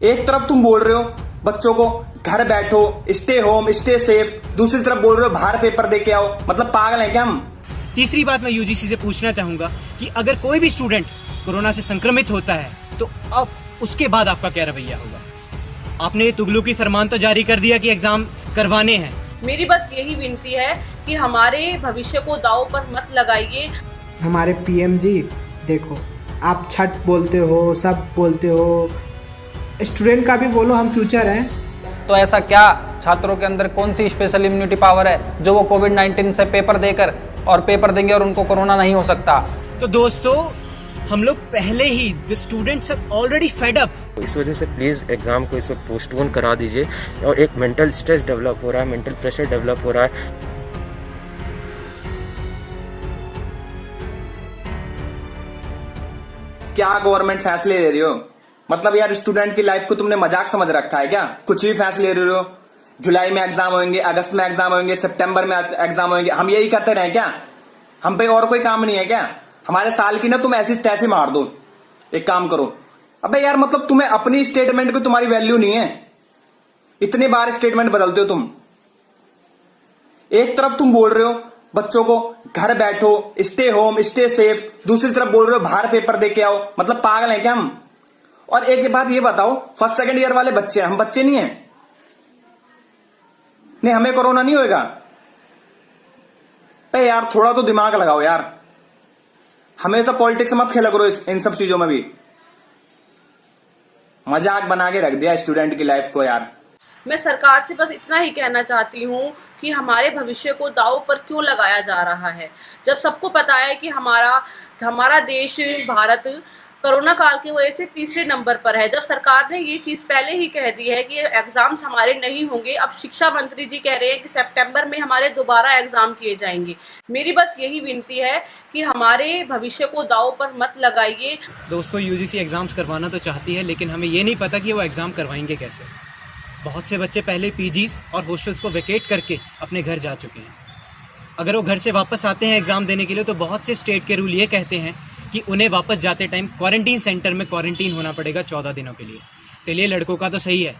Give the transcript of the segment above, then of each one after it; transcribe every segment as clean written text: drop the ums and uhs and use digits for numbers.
एक तरफ तुम बोल रहे हो बच्चों को घर बैठो, स्टे होम, स्टे सेफ, दूसरी तरफ बोल रहे हो बाहर पेपर दे के आओ। मतलब पागल है क्या हम? तीसरी बात मैं यूजीसी से पूछना चाहूंगा कि अगर कोई भी स्टूडेंट कोरोना से संक्रमित होता है तो अब उसके बाद आपका क्या रवैया होगा? आपने तुगलकी फरमान तो जारी कर दिया कि एग्जाम करवाने हैं। मेरी बस यही विनती है कि हमारे भविष्य को दांव पर मत लगाइए। हमारे पीएम जी, देखो आप छठ बोलते हो, सब बोलते हो, स्टूडेंट का भी बोलो, हम फ्यूचर हैं। तो ऐसा क्या छात्रों के अंदर कौन सी स्पेशल इम्यूनिटी पावर है जो वो कोविड-19 से पेपर देंगे और उनको कोरोना नहीं हो सकता? तो दोस्तों, हम लोग पहले ही the students are already fed up. इस वजह से प्लीज़ एग्ज़ाम को इस वक्त पोस्टपोन करा दीजिए। और एक मेंटल स्ट्रेस डेवलप हो रहा है, मेंटल प्रेशर डेवलप हो रहा है। क्या गवर्नमेंट फैसले ले रही हो? मतलब यार, स्टूडेंट की लाइफ को तुमने मजाक समझ रखा है क्या? कुछ भी फैसले ले रहे हो। जुलाई में एग्जाम होंगे, अगस्त में एग्जाम होंगे, सितंबर में एग्जाम होंगे, हम यही करते रहे क्या? हम पे और कोई काम नहीं है क्या? हमारे साल की ना तुम ऐसी तैसी मार दो। एक काम करो। अबे यार, मतलब तुम्हें अपनी स्टेटमेंट पे तुम्हारी वैल्यू नहीं है। इतने बार स्टेटमेंट बदलते हो तुम। एक तरफ तुम बोल रहे हो बच्चों को घर बैठो, स्टे होम, स्टे सेफ, दूसरी तरफ बोल रहे हो बाहर पेपर दे के आओ। मतलब पागल है क्या हम? और एक बात ये बताओ, फर्स्ट सेकंड ईयर वाले बच्चे हैं, हम बच्चे नहीं हैं? नहीं, हमें कोरोना नहीं होएगा? तो यार थोड़ा तो दिमाग लगाओ यार। हमेशा पॉलिटिक्स मत खेला करो इन सब चीजों में भी। मजाक बना के रख दिया स्टूडेंट की लाइफ को यार। मैं सरकार से बस इतना ही कहना चाहती हूँ कि हमारे भविष्य को दांव पर क्यों लगाया जा रहा है, जब सबको पता है कि हमारा देश भारत कोरोना काल की वजह से तीसरे नंबर पर है। जब सरकार ने ये चीज़ पहले ही कह दी है कि एग्ज़ाम्स हमारे नहीं होंगे, अब शिक्षा मंत्री जी कह रहे हैं कि सितंबर में हमारे दोबारा एग्ज़ाम किए जाएंगे। मेरी बस यही विनती है कि हमारे भविष्य को दांव पर मत लगाइए। दोस्तों, यूजीसी एग्जाम्स करवाना तो चाहती है, लेकिन हमें ये नहीं पता कि वो एग्जाम करवाएंगे कैसे। बहुत से बच्चे पहले पीजीज और हॉस्टल्स को वेकेट करके अपने घर जा चुके हैं। अगर वो घर से वापस आते हैं एग्जाम देने के लिए, तो बहुत से स्टेट के रूल ये कहते हैं कि उन्हें वापस जाते टाइम क्वारंटीन सेंटर में क्वारंटीन होना पड़ेगा 14 दिनों के लिए। चलिए, लड़कों का तो सही है,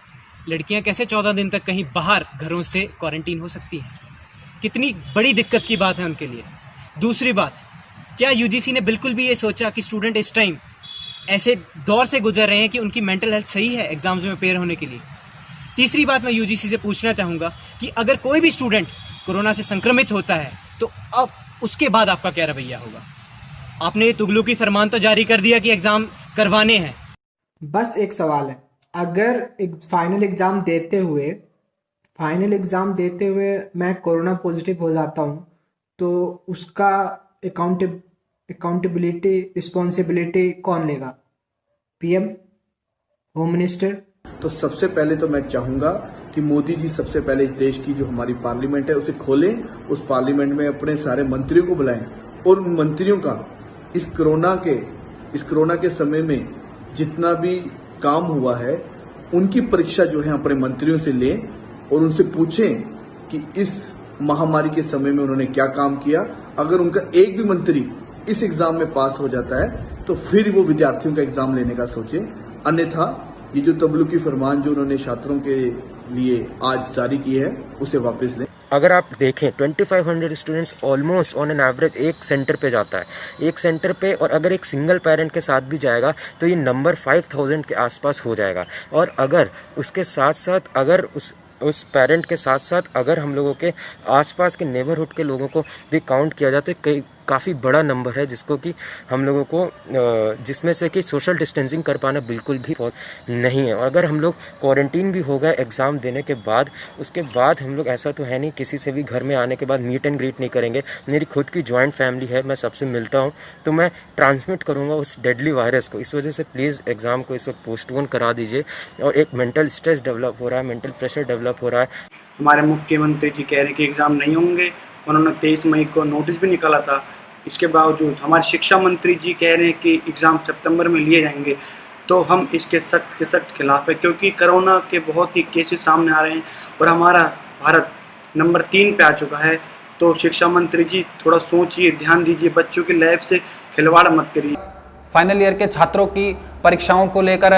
लड़कियां कैसे 14 दिन तक कहीं बाहर घरों से क्वारंटीन हो सकती हैं? कितनी बड़ी दिक्कत की बात है उनके लिए। दूसरी बात, क्या यूजीसी ने बिल्कुल भी ये सोचा कि स्टूडेंट इस टाइम ऐसे दौर से गुजर रहे हैं कि उनकी मेंटल हेल्थ सही है एग्जाम्स में अपेयर होने के लिए? तीसरी बात मैं यूजीसी से पूछना चाहूंगा कि अगर कोई भी स्टूडेंट कोरोना से संक्रमित होता है तो अब उसके बाद आपका क्या रवैया होगा? आपने तुगलकी फरमान तो जारी कर दिया कि एग्जाम करवाने हैं। बस एक सवाल है, अगर एक फाइनल एग्ज़ाम देते हुए मैं कोरोना पॉजिटिव हो जाता हूँ तो उसका अकाउंटेबिलिटी, रिस्पॉन्सिबिलिटी कौन लेगा? PM, home minister? तो सबसे पहले तो मैं चाहूंगा कि मोदी जी सबसे पहले इस देश की जो हमारी पार्लियामेंट है उसे खोलें, उस पार्लियामेंट में अपने सारे मंत्रियों को बुलाएं और उन मंत्रियों का इस कोरोना के समय में जितना भी काम हुआ है उनकी परीक्षा जो है अपने मंत्रियों से लें और उनसे पूछें कि इस महामारी के समय में उन्होंने क्या काम किया। अगर उनका एक भी मंत्री इस एग्जाम में पास हो जाता है तो फिर वो विद्यार्थियों का एग्जाम लेने का सोचें, अन्यथा ये जो तबलुकी फरमान जो उन्होंने छात्रों के लिए आज जारी की है उसे वापस लें। अगर आप देखें 2500 students almost on an average एक सेंटर पे जाता है, एक सेंटर पे, और अगर एक सिंगल पेरेंट के साथ भी जाएगा तो ये नंबर 5000 के आसपास हो जाएगा। और अगर उसके साथ साथ अगर उस पेरेंट के साथ साथ अगर हम लोगों के आसपास के नेबरहुड के लोगों को भी काउंट किया जाए तो काफ़ी बड़ा नंबर है जिसको कि हम लोगों को जिसमें से कि सोशल डिस्टेंसिंग कर पाना बिल्कुल भी नहीं है। और अगर हम लोग क्वारंटीन भी हो गए एग्ज़ाम देने के बाद, उसके बाद हम लोग ऐसा तो है नहीं किसी से भी घर में आने के बाद मीट एंड ग्रीट नहीं करेंगे। मेरी खुद की जॉइंट फैमिली है, मैं सबसे मिलता हूँ तो मैं ट्रांसमिट करूँगा उस डेडली वायरस को। इस वजह से प्लीज़ एग्ज़ाम को इस वक्त पोस्टपोन करा दीजिए। और एक मेंटल स्ट्रेस डेवलप हो रहा है, मेंटल प्रेशर डेवलप हो रहा है। हमारे मुख्यमंत्री जी कह रहे हैं कि एग्ज़ाम नहीं होंगे, उन्होंने 23 मई को नोटिस भी निकाला था। इसके बावजूद हमारे शिक्षा मंत्री जी कह रहे हैं कि एग्ज़ाम सितंबर में लिए जाएंगे, तो हम इसके सख्त के सख्त खिलाफ है, क्योंकि कोरोना के बहुत ही केसेस सामने आ रहे हैं और हमारा भारत नंबर 3 पे आ चुका है। तो शिक्षा मंत्री जी थोड़ा सोचिए, ध्यान दीजिए, बच्चों की लाइफ से खिलवाड़ मत करिए। फाइनल ईयर के छात्रों की परीक्षाओं को लेकर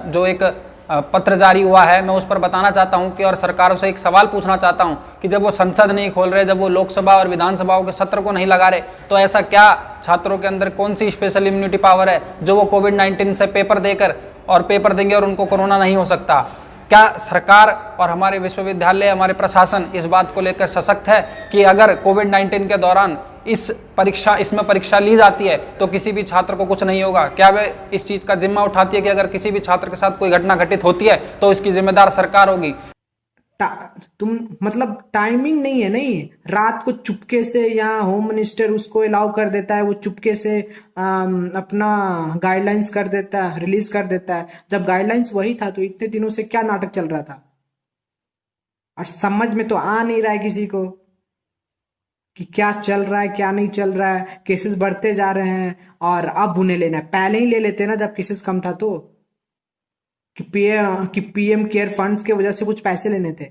जो एक पत्र जारी हुआ है, मैं उस पर बताना चाहता हूं कि और सरकारों से एक सवाल पूछना चाहता हूं कि जब वो संसद नहीं खोल रहे, जब वो लोकसभा और विधानसभाओं के सत्र को नहीं लगा रहे, तो ऐसा क्या छात्रों के अंदर कौन सी स्पेशल इम्यूनिटी पावर है जो वो कोविड-19 से पेपर देकर और पेपर देंगे और उनको कोरोना नहीं हो सकता? क्या सरकार और हमारे विश्वविद्यालय, हमारे प्रशासन इस बात को लेकर सशक्त है कि अगर कोविड-19 के दौरान इसमें परीक्षा ली जाती है तो किसी भी छात्र को कुछ नहीं होगा? क्या वे इस चीज का जिम्मा उठाती है कि अगर किसी भी छात्र के साथ कोई घटना घटित होती है तो इसकी जिम्मेदार सरकार होगी? तुम मतलब टाइमिंग नहीं है, नहीं रात को चुपके से यहाँ होम मिनिस्टर उसको अलाउ कर देता है, वो चुपके से अपना गाइडलाइंस कर देता है, रिलीज कर देता है। जब गाइडलाइंस वही था तो इतने दिनों से क्या नाटक चल रहा था? और समझ में तो आ नहीं रहा है किसी को कि क्या चल रहा है क्या नहीं चल रहा है। केसेस बढ़ते जा रहे हैं और अब उन्हें लेना है। पहले ही ले लेते ना जब केसेस कम था तो, कि पीएम केयर फंड्स के वजह से कुछ पैसे लेने थे।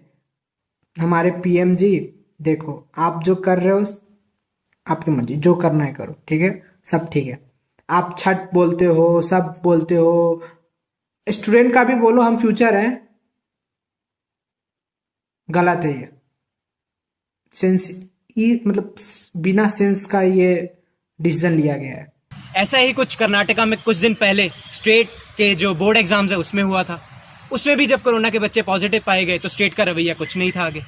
हमारे पीएम जी देखो, आप जो कर रहे हो आपकी मर्जी, जो करना है करो, ठीक है, सब ठीक है। आप छठ बोलते हो, सब बोलते हो, स्टूडेंट का भी बोलो हम फ्यूचर हैं, गलत है ये। सेंस मतलब बिना सेंस का ये डिसीजन लिया गया है। ऐसा ही कुछ कर्नाटका में कुछ दिन पहले स्टेट के जो बोर्ड एग्जाम्स है उसमें हुआ था। उसमें भी जब कोरोना के बच्चे पॉजिटिव पाए गए तो स्टेट का रवैया कुछ नहीं था आगे।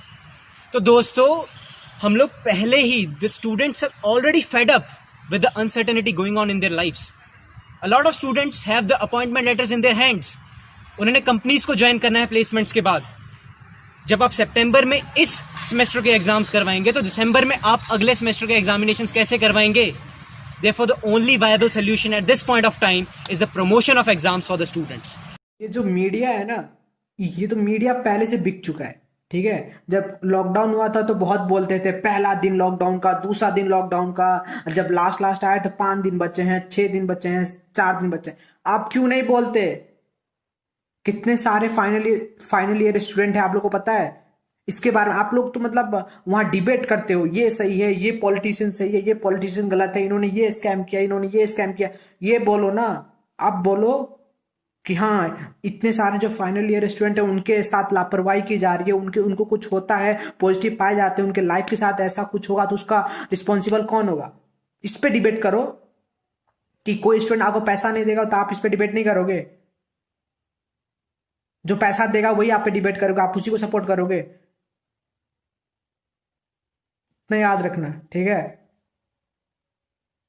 तो दोस्तों, हम लोग पहले ही, the students are already fed up with the uncertainty going on in their lifes. A lot of students have the appointment letters in their hands. उन्होंने कंपनीज को ज्वाइन करना है प्लेसमेंट्स के बाद। जब आप सितंबर में इस सेमेस्टर के एग्जाम्स करवाएंगे तो दिसंबर में आप अगले सेमेस्टर के एग्जामिनेशंस कैसे करवाएंगे? Therefore, the only viable solution at this point of time is the promotion of exams for the students. ये जो मीडिया है ना, ये तो मीडिया पहले से बिक चुका है, ठीक है। जब लॉकडाउन हुआ था तो बहुत बोलते थे पहला दिन लॉकडाउन का, दूसरा दिन लॉकडाउन का। जब लास्ट आया तो 5 दिन बचे हैं, 6 दिन बचे हैं, 4 दिन बचे हैं। आप क्यों नहीं बोलते? कितने सारे फाइनल ईयर स्टूडेंट है, आप लोग को पता है इसके बारे में? आप लोग तो मतलब वहां डिबेट करते हो, ये सही है, ये पॉलिटिशियन सही है, ये पॉलिटिशियन गलत है, इन्होंने ये स्कैम किया, इन्होंने ये स्कैम किया। ये बोलो ना, आप बोलो कि हाँ इतने सारे जो फाइनल ईयर स्टूडेंट है उनके साथ लापरवाही की जा रही है, उनको कुछ होता है, पॉजिटिव पाए जाते हैं, उनके लाइफ के साथ ऐसा कुछ होगा तो उसका रिस्पॉन्सिबल कौन होगा? इस पे डिबेट करो। कि कोई स्टूडेंट आपको पैसा नहीं देगा तो आप इस पे डिबेट नहीं करोगे। जो पैसा देगा वही आप पे डिबेट करोगे, आप उसी को सपोर्ट करोगे। इतना याद रखना, ठीक है।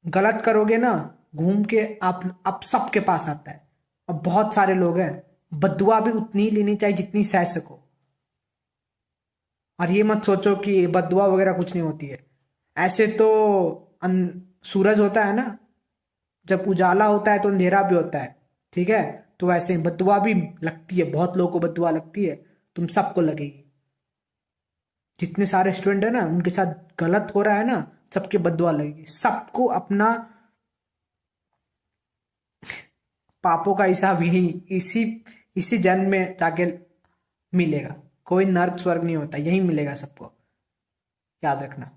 गलत करोगे ना, घूम के आप सबके पास आता है। अब बहुत सारे लोग हैं, बद्दुआ भी उतनी ही लेनी चाहिए जितनी सह सको। और ये मत सोचो कि बद्दुआ वगैरह कुछ नहीं होती है। ऐसे तो सूरज होता है ना, जब उजाला होता है तो अंधेरा भी होता है, ठीक है। तो वैसे ही बद्दुआ भी लगती है, बहुत लोगों को बद्दुआ लगती है, तुम सबको लगेगी। जितने सारे स्टूडेंट है ना उनके साथ गलत हो रहा है ना, सबके बद्दुआ लगेगी। सबको अपना पापों का हिसाब यही इसी जन्म में जाके मिलेगा। कोई नर्क स्वर्ग नहीं होता, यही मिलेगा सबको, याद रखना।